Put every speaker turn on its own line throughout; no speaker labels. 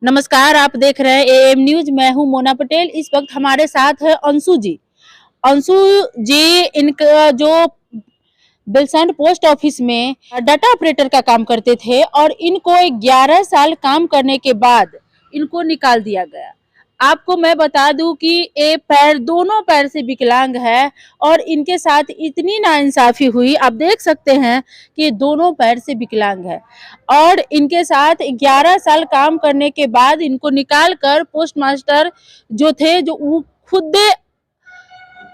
नमस्कार, आप देख रहे हैं एएम न्यूज। मैं हूं मोना पटेल। इस वक्त हमारे साथ है अंशु जी। अंशु जी इनका जो बेलसंड पोस्ट ऑफिस में डाटा ऑपरेटर का काम करते थे और इनको 11 साल काम करने के बाद इनको निकाल दिया गया। आपको मैं बता दूं कि ये पैर दोनों पैर से विकलांग है और इनके साथ इतनी नाइंसाफी हुई। आप देख सकते हैं कि दोनों पैर से विकलांग है और इनके साथ 11 साल काम करने के बाद इनको निकाल कर पोस्ट मास्टर जो थे जो वो खुद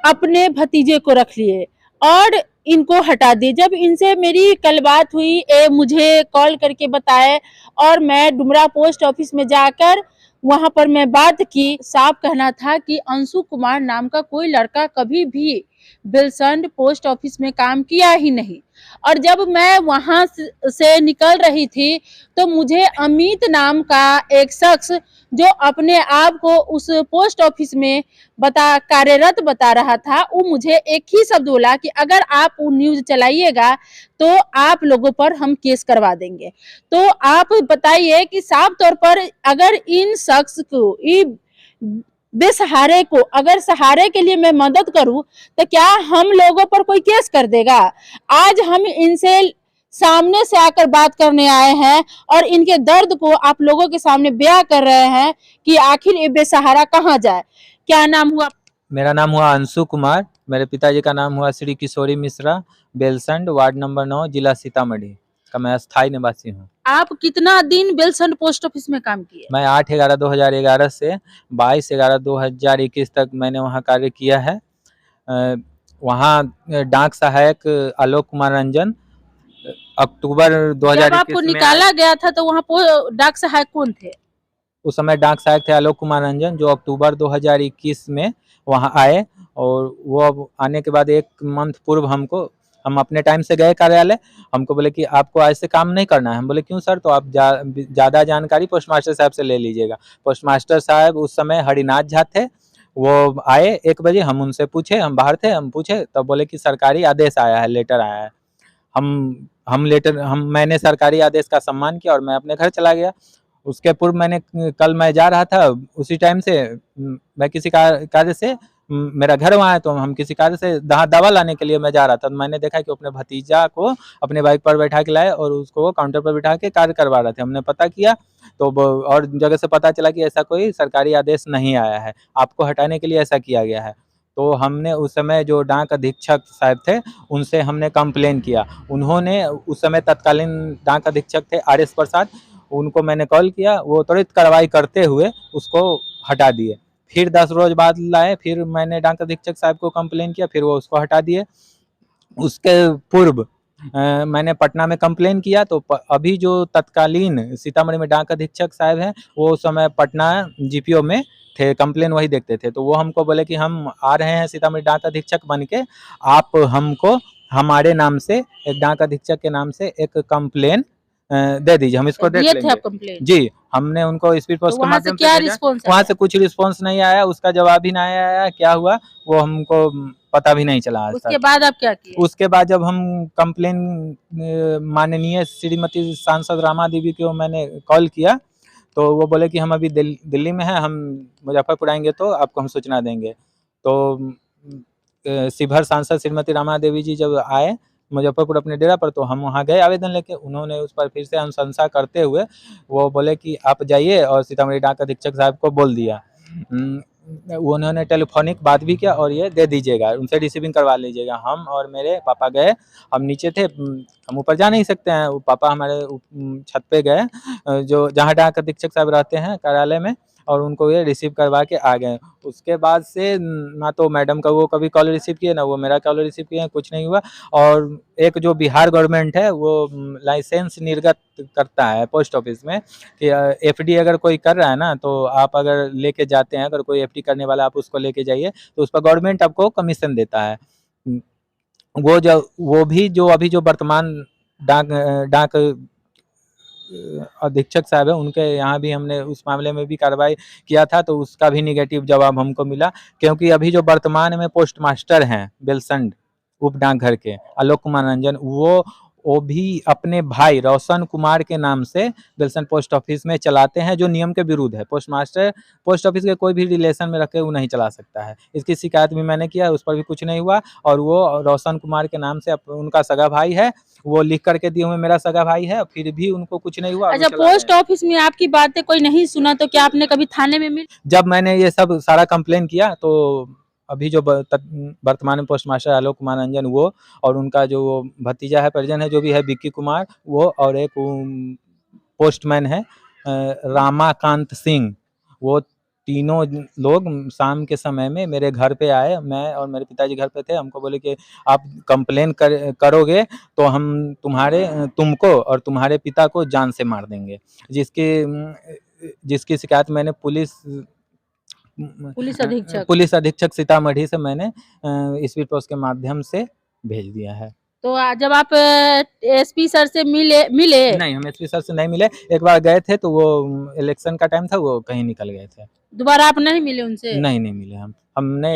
अपने भतीजे को रख लिए और इनको हटा दिए। जब इनसे मेरी कल बात हुई, मुझे कॉल करके बताए और मैं डुमरा पोस्ट ऑफिस में जाकर वहां पर मैं बात की। साफ कहना था कि अंशु कुमार नाम का कोई लड़का कभी भी बेलसंड पोस्ट ऑफिस में काम किया ही नहीं। और जब मैं वहां से निकल रही थी तो मुझे अमित नाम का एक शख्स जो अपने आप को उस पोस्ट ऑफिस में कार्यरत बता रहा था, वो मुझे एक ही शब्द बोला कि अगर आप वो न्यूज चलाइएगा तो आप लोगों पर हम केस करवा देंगे। तो आप बताइए कि साफ तौर पर अगर इन शख्स को बेसहारे को अगर सहारे के लिए मैं मदद करूं तो क्या हम लोगों पर कोई केस कर देगा? आज हम इनसे सामने से आकर बात करने आए हैं और इनके दर्द को आप लोगों के सामने बयां कर रहे हैं कि आखिर ये बेसहारा कहां जाए। क्या नाम हुआ?
मेरा नाम हुआ अंशु कुमार। मेरे पिताजी का नाम हुआ श्री किशोरी मिश्रा। बेलसंड वार्ड नंबर 9 जिला सीतामढ़ी का मैं स्थायी निवासी हूँ।
आप कितना दिन बेलसंड पोस्ट ऑफिस में काम किए?
मैं 8/11/2011 से 22/11/2021 तक मैंने वहाँ कार्य किया है। वहाँ डाक सहायक आलोक कुमार रंजन अक्टूबर
जब
2021
आपको
में
निकाला गया था तो वहाँ डाक सहायक कौन थे?
उस समय डाक सहायक थे आलोक कुमार रंजन, जो अक्टूबर 2021 में वहाँ आए। और वो अब आने के बाद 1 मंथ पूर्व हम अपने टाइम से गए कार्यालय। हमको बोले कि आपको आज से काम नहीं करना है। हम बोले क्यों सर? तो आप ज़्यादा जानकारी पोस्ट मास्टर साहब से ले लीजिएगा। पोस्ट मास्टर साहब उस समय हरिनाथ झा थे। वो आए 1 बजे, हम उनसे पूछे, हम बाहर थे, हम पूछे तब बोले कि सरकारी आदेश आया है, लेटर आया है। मैंने सरकारी आदेश का सम्मान किया और मैं अपने घर चला गया। उसके पूर्व कल मैं जा रहा था, उसी टाइम से मैं किसी कार्य से मेरा घर वहाँ है, तो हम किसी कार्य से दवा लाने के लिए मैं जा रहा था। तो मैंने देखा कि अपने भतीजा को अपने बाइक पर बैठा के लाए और उसको काउंटर पर बिठा के कार्य करवा रहे थे। हमने पता किया तो और जगह से पता चला कि ऐसा कोई सरकारी आदेश नहीं आया है, आपको हटाने के लिए ऐसा किया गया है। तो हमने उस समय जो डाक अधीक्षक साहब थे उनसे हमने कंप्लेन किया। उन्होंने उस समय तत्कालीन डाक अधीक्षक थे RS प्रसाद, उनको मैंने कॉल किया, वो त्वरित कार्रवाई करते हुए उसको हटा दिए। फिर 10 रोज बाद लाए, फिर मैंने डाक अधीक्षक साहब को कंप्लेन किया, फिर वो उसको हटा दिए। उसके पूर्व मैंने पटना में कंप्लेन किया, तो अभी जो तत्कालीन सीतामढ़ी में डाक अधीक्षक साहब हैं वो उस समय पटना GPO में थे, कंप्लेन वही देखते थे। तो वो हमको बोले कि हम आ रहे हैं सीतामढ़ी डाक अधीक्षक बन के, आप हमको हमारे नाम से एक डाक अधीक्षक के नाम से एक कंप्लेन दे दीजिए, हम इसको देख लेंगे। जी, हमने उनको स्पीड पोस्ट के माध्यम से भेजा। वहाँ से कुछ रिस्पॉन्स नहीं आया, उसका जवाब भी नहीं आया, क्या हुआ वो हमको पता भी नहीं चला आज तक।
उसके बाद आप क्या किए?
उसके बाद जब हम कंप्लेन माननीय श्रीमती सांसद रामा देवी को मैंने कॉल किया, तो वो बोले कि हम अभी दिल्ली में हैं, हम मुजफ्फरपुर आएंगे तो आपको हम सूचना देंगे। तो शिवहर सांसद श्रीमती रामा देवी जी जब आए मुजफ्फरपुर अपने डेरा पर, तो हम वहाँ गए आवेदन लेके। उन्होंने उस पर फिर से अनुशंसा करते हुए वो बोले कि आप जाइए, और सीतामढ़ी डाक अधीक्षक साहब को बोल दिया। उन्होंने टेलीफोनिक बात भी किया और ये दे दीजिएगा, उनसे रिसीविंग करवा लीजिएगा। हम और मेरे पापा गए, हम नीचे थे, हम ऊपर जा नहीं सकते हैं। पापा हमारे छत पे गए, जो जहाँ डाक अधीक्षक साहब रहते हैं कार्यालय में, और उनको ये रिसीव करवा के आ गए। उसके बाद से ना तो मैडम का वो कभी कॉल रिसीव किए, ना वो मेरा कॉल रिसीव किए, कुछ नहीं हुआ। और एक जो बिहार गवर्नमेंट है वो लाइसेंस निर्गत करता है पोस्ट ऑफिस में कि FD अगर कोई कर रहा है ना, तो आप अगर लेके जाते हैं, अगर कोई FD करने वाला आप उसको लेके जाइए तो उस पर गवर्नमेंट आपको कमीशन देता है। वो भी जो अभी जो वर्तमान डाक अधीक्षक साहब है, उनके यहाँ भी हमने उस मामले में भी कार्रवाई किया था, तो उसका भी निगेटिव जवाब हमको मिला। क्योंकि अभी जो वर्तमान में पोस्ट मास्टर हैं बेलसंड उप डाकघर के आलोक कुमार रंजन, वो वो भी अपने भाई रोशन कुमार के नाम से विल्सन पोस्ट ऑफिस में चलाते हैं, जो नियम के विरुद्ध है। पोस्ट मास्टर पोस्ट ऑफिस के कोई भी रिलेशन में रख के वो नहीं चला सकता है। इसकी शिकायत भी मैंने किया, उस पर भी कुछ नहीं हुआ। और वो रोशन कुमार के नाम से उनका सगा भाई है, वो लिख करके दिए हुए मेरा सगा भाई है, फिर भी उनको कुछ नहीं हुआ।
अच्छा, पोस्ट ऑफिस में आपकी बातें कोई नहीं सुना तो क्या आपने कभी थाने में मिल?
जब मैंने ये सब सारा कंप्लेन किया तो अभी जो वर्तमान में पोस्ट मास्टर आलोक कुमार रंजन वो और उनका जो भतीजा है, परिजन है, जो भी है विक्की कुमार, वो और एक पोस्टमैन है रामाकांत सिंह, वो तीनों लोग शाम के समय में मेरे घर पे आए। मैं और मेरे पिताजी घर पे थे। हमको बोले कि आप कंप्लेन करोगे तो हम तुमको और तुम्हारे पिता को जान से मार देंगे। जिसकी शिकायत मैंने पुलिस अधीक्षक सीतामढ़ी से मैंने स्पीड पोस्ट के माध्यम से भेज दिया है।
तो जब आप एसपी सर से मिले?
नहीं, हम एसपी सर से नहीं मिले। एक बार गए थे तो वो इलेक्शन का टाइम था, वो कहीं निकल गए थे।
दोबारा आप नहीं मिले उनसे?
नहीं मिले। हमने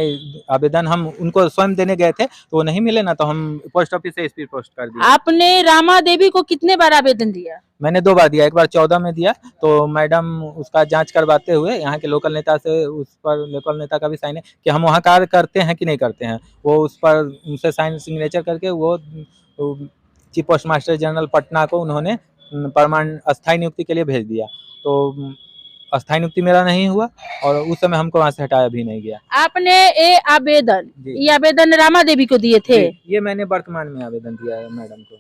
आवेदन हम उनको स्वयं देने गए थे तो वो नहीं मिले ना, तो हम पोस्ट ऑफिस से स्पीड पोस्ट कर दिया।
आपने रामा देवी को कितने बार आवेदन दिया?
मैंने 2 बार दिया। एक बार 14 में दिया तो मैडम उसका जांच करवाते हुए यहाँ के लोकल नेता से, उस पर लोकल नेता का भी साइन है कि हम वहाँ कार्य करते हैं कि नहीं करते हैं, वो उस पर उनसे साइन सिग्नेचर करके वो chief post master general Patna को उन्होंने अस्थायी नियुक्ति के लिए भेज दिया। तो अस्थायी नियुक्ति मेरा नहीं हुआ और उस समय हमको वहाँ से हटाया भी नहीं गया।
आपने ये आवेदन रामा देवी को दिए थे?
ये मैंने वर्तमान में आवेदन दिया है मैडम को।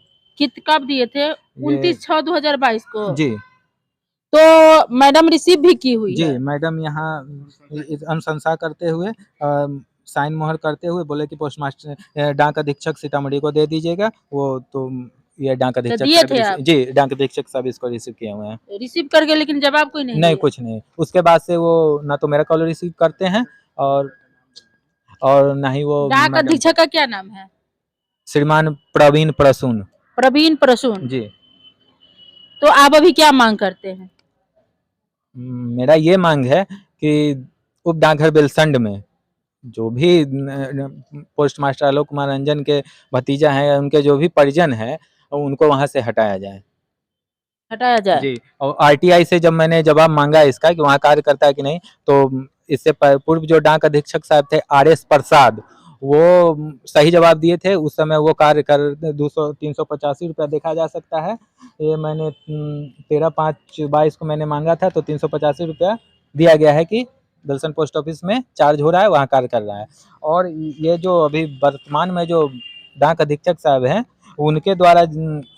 कब दिए थे? 29/6/2022 को?
जी।
तो मैडम रिसीव भी की हुई
जी
है?
मैडम यहाँ अनुशंसा करते हुए साइन मोहर करते हुए बोले कि पोस्ट मास्टर डाक अधीक्षक सीतामढ़ी को दे दीजिएगा। वो तो ये डाक अधीक्षक
दिए थे आप?
जी, डाक अधीक्षक सब इसको रिसीव किए हुए हैं।
रिसीव करके लेकिन जवाब कोई नहीं?
नहीं, कुछ नहीं। उसके बाद से वो ना तो मेरा कॉल रिसीव करते हैं और ना ही वो।
डाक अधीक्षक का क्या नाम है?
श्रीमान प्रवीण प्रसून जी।
तो आप अभी क्या मांग करते हैं?
मेरा ये मांग है कि उप डाकघर बेलसंड में जो भी पोस्ट मास्टर आलोक कुमार रंजन के भतीजा हैं, उनके जो भी परिजन हैं, उनको वहां से हटाया जाए जी। और आरटीआई से जब मैंने जवाब मांगा इसका कि वहाँ कार्य करता है कि नहीं, तो इससे पूर्व जो डाक अधीक्षक साहब थे RS प्रसाद, वो सही जवाब दिए थे। उस समय वो कार्य कर 385 रुपया देखा जा सकता है। ये मैंने 13/5/22 को मैंने मांगा था तो 385 रुपया दिया गया है कि विल्सन पोस्ट ऑफिस में चार्ज हो रहा है, वहाँ कार्य कर रहा है। और ये जो अभी वर्तमान में जो डाक अधीक्षक साहब हैं, उनके द्वारा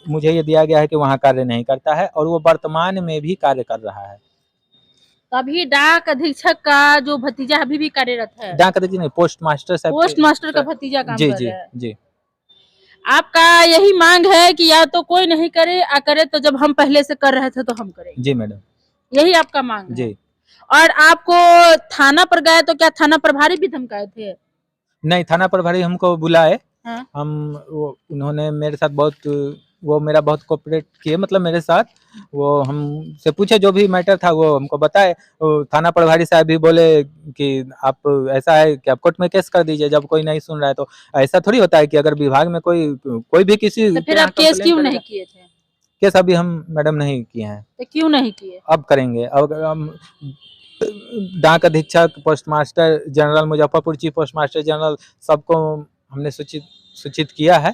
मुझे ये दिया गया है कि वहाँ कार्य नहीं करता है और वो वर्तमान में भी कार्य कर रहा है।
अभी डाक अधीक्षक का जो भतीजा अभी भी कार्यरत है?
डाक अधीक्षक नहीं, पोस्ट मास्टर साहब,
पोस्ट मास्टर का भतीजा काम कर रहा है।
जी।
आपका यही मांग है कि या तो कोई नहीं करे, करे तो जब हम पहले से कर रहे थे तो हम करें?
जी मैडम,
यही आपका मांग है?
जी।
और आपको थाना पर गए तो क्या थाना प्रभारी भी धमकाए थे?
नहीं, थाना प्रभारी हमको बुलाए।
हाँ?
उन्होंने मेरे साथ मेरा बहुत कोऑपरेट किए, मतलब मेरे साथ वो हमसे पूछे जो भी मैटर था वो हमको बताए। थाना प्रभारी साहब भी बोले कि आप ऐसा है कि आप कोर्ट में केस कर दीजिए, जब कोई नहीं सुन रहा है तो। ऐसा थोड़ी होता है कि अगर विभाग में कोई भी किसी,
तो फिर आप केस क्यों नहीं किए थे?
केस अभी हम मैडम नहीं किए हैं।
तो क्यों नहीं किए?
अब करेंगे। अब हम डाक अधीक्षक, post master general Muzaffarpur, chief post master general, सबको हमने सूचित किया है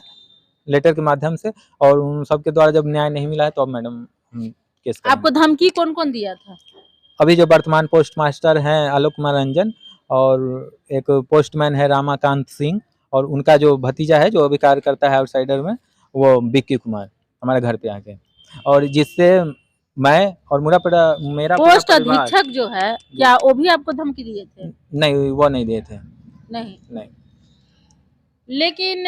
लेटर के माध्यम से, और उन सबके द्वारा जब न्याय नहीं मिला है तो अब मैडम हम केस करेंगे।
आपको धमकी कौन कौन दिया था?
अभी जो वर्तमान पोस्ट मास्टर हैं आलोक कुमार रंजन, और एक पोस्टमैन है रामाकांत सिंह, और उनका जो भतीजा है जो अभी कार्य करता है आउटसाइडर में, वो विक्की कुमार, हमारे घर पे आके, और जिससे मैं और मेरा
पोस्ट अधीक्षक जो है, क्या वो भी आपको धमकी दिए थे?
नहीं, वो नहीं दिए थे।
नहीं। लेकिन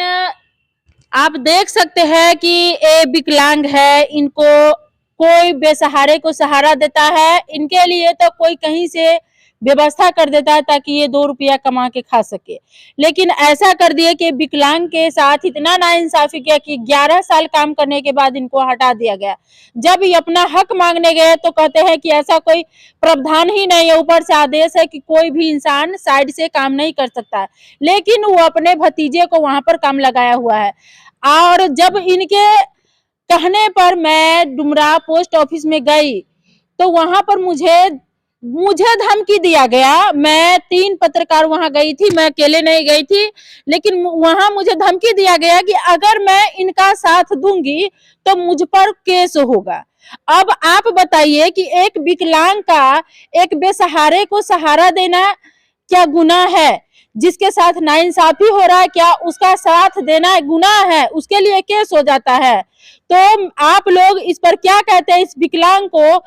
आप देख सकते हैं कि ये विकलांग है, इनको कोई बेसहारे को सहारा देता है, इनके लिए तो कोई कहीं से व्यवस्था कर देता है ताकि ये 2 रुपया कमा के खा सके। लेकिन ऐसा कर दिए कि विकलांग के साथ इतना नाइंसाफी किया कि 11 साल काम करने के बाद इनको हटा दिया गया। जब ये अपना हक मांगने गए तो कहते हैं कि ऐसा कोई प्रावधान ही नहीं है, ऊपर से आदेश है कि कोई भी इंसान साइड से काम नहीं कर सकता है। लेकिन वो अपने भतीजे को वहां पर काम लगाया हुआ है। और जब इनके कहने पर मैं डुमरा पोस्ट ऑफिस में गई तो वहां पर मुझे धमकी दिया गया। मैं 3 पत्रकार वहां गई थी, मैं अकेले नहीं गई थी, लेकिन वहां मुझे धमकी दिया गया कि अगर मैं इनका साथ दूंगी तो मुझ पर केस होगा। अब आप बताइए कि एक विकलांग का एक बेसहारे को सहारा देना क्या गुनाह है? जिसके साथ नाइंसाफी हो रहा है, क्या उसका साथ देना गुनाह है? उसके लिए केस हो जाता है। तो आप लोग इस पर क्या कहते हैं? इस विकलांग को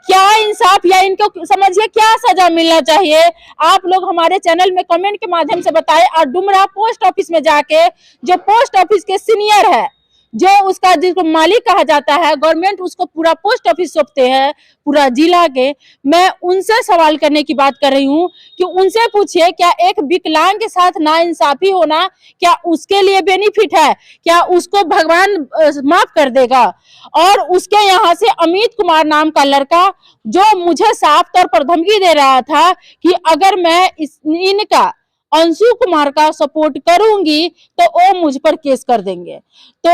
क्या इंसाफ या इनको समझिए क्या सजा मिलना चाहिए? आप लोग हमारे चैनल में कमेंट के माध्यम से बताएं। और डुमरा पोस्ट ऑफिस में जाके जो पोस्ट ऑफिस के सीनियर है, जो उसका जिसको मालिक कहा जाता है, गवर्नमेंट उसको पूरा पोस्ट ऑफिस सौंपते हैं पूरा जिला के, मैं उनसे सवाल करने की बात कर रही हूँ कि उनसे पूछिए क्या एक विकलांग के साथ नाइंसाफी होना क्या उसके लिए बेनिफिट है? क्या उसको भगवान माफ कर देगा? और उसके यहाँ से अमित कुमार नाम का लड़का जो मुझे साफ तौर पर धमकी दे रहा था कि अगर मैं इनका अंशु कुमार का सपोर्ट करूंगी तो वो मुझ पर केस कर देंगे। तो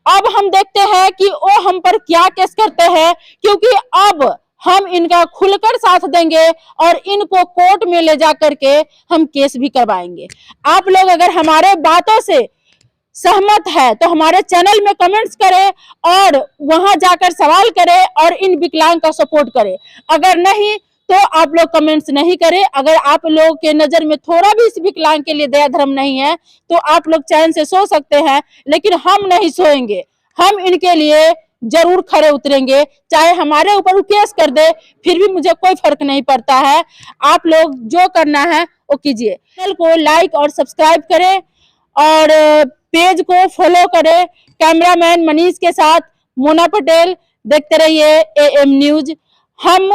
अब हम देखते हैं कि वो हम पर क्या केस करते हैं, क्योंकि अब हम इनका खुलकर साथ देंगे और इनको कोर्ट में ले जा करके हम केस भी करवाएंगे। आप लोग अगर हमारे बातों से सहमत है तो हमारे चैनल में कमेंट्स करें और वहां जाकर सवाल करें और इन विकलांग का सपोर्ट करें। अगर नहीं तो आप लोग कमेंट्स नहीं करें। अगर आप लोग के नजर में थोड़ा भी इस विकलांग के लिए दया धर्म नहीं है तो आप लोग चैन से सो सकते हैं, लेकिन हम नहीं सोएंगे। हम इनके लिए जरूर खड़े उतरेंगे, चाहे हमारे ऊपर केस कर दे फिर भी मुझे कोई फर्क नहीं पड़ता है। आप लोग जो करना है वो कीजिए। चैनल को लाइक और सब्सक्राइब करें और पेज को फॉलो करें। कैमरामैन मनीष के साथ मोना पटेल, देखते रहिए AM न्यूज। हम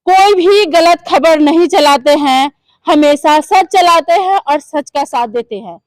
कोई भी गलत खबर नहीं चलाते हैं, हमेशा सच चलाते हैं और सच का साथ देते हैं।